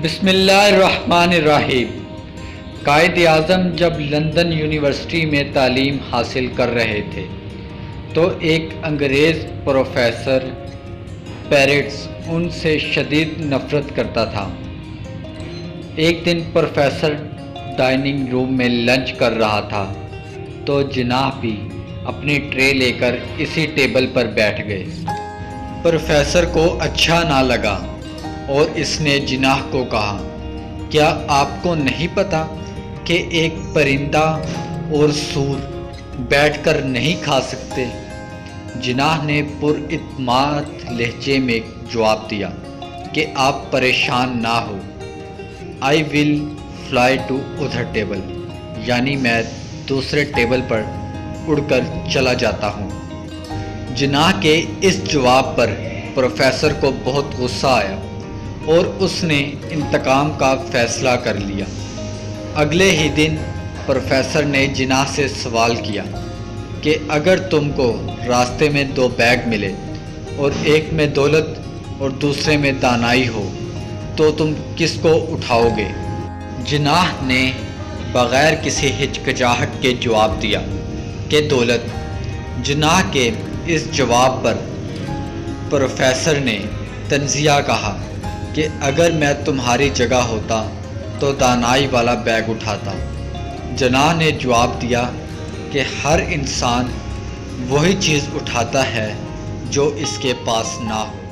بسم اللہ الرحمن الرحیم۔ قائد-اعظم جب لندن یونیورسٹی میں تعلیم حاصل کر رہے تھے تو ایک انگریز پروفیسر پیرٹس ان سے شدید نفرت کرتا تھا۔ ایک دن پروفیسر ڈائننگ روم میں لنچ کر رہا تھا تو جناح بھی اپنی ٹرے لے کر اسی ٹیبل پر بیٹھ گئے۔ پروفیسر کو اچھا نہ لگا اور اس نے جناح کو کہا، کیا آپ کو نہیں پتا کہ ایک پرندہ اور سور بیٹھ کر نہیں کھا سکتے؟ جناح نے پر اعتماد لہجے میں جواب دیا کہ آپ پریشان نہ ہو، آئی ول فلائی ٹو ادر ٹیبل، یعنی میں دوسرے ٹیبل پر اڑ کر چلا جاتا ہوں۔ جناح کے اس جواب پر پروفیسر کو بہت غصہ آیا اور اس نے انتقام کا فیصلہ کر لیا۔ اگلے ہی دن پروفیسر نے جناح سے سوال کیا کہ اگر تم کو راستے میں دو بیگ ملے اور ایک میں دولت اور دوسرے میں دانائی ہو تو تم کس کو اٹھاؤ گے؟ جناح نے بغیر کسی ہچکچاہٹ کے جواب دیا کہ دولت۔ جناح کے اس جواب پر پروفیسر نے طنزیہ کہا کہ اگر میں تمہاری جگہ ہوتا تو دانائی والا بیگ اٹھاتا۔ جناح نے جواب دیا کہ ہر انسان وہی چیز اٹھاتا ہے جو اس کے پاس نہ ہو۔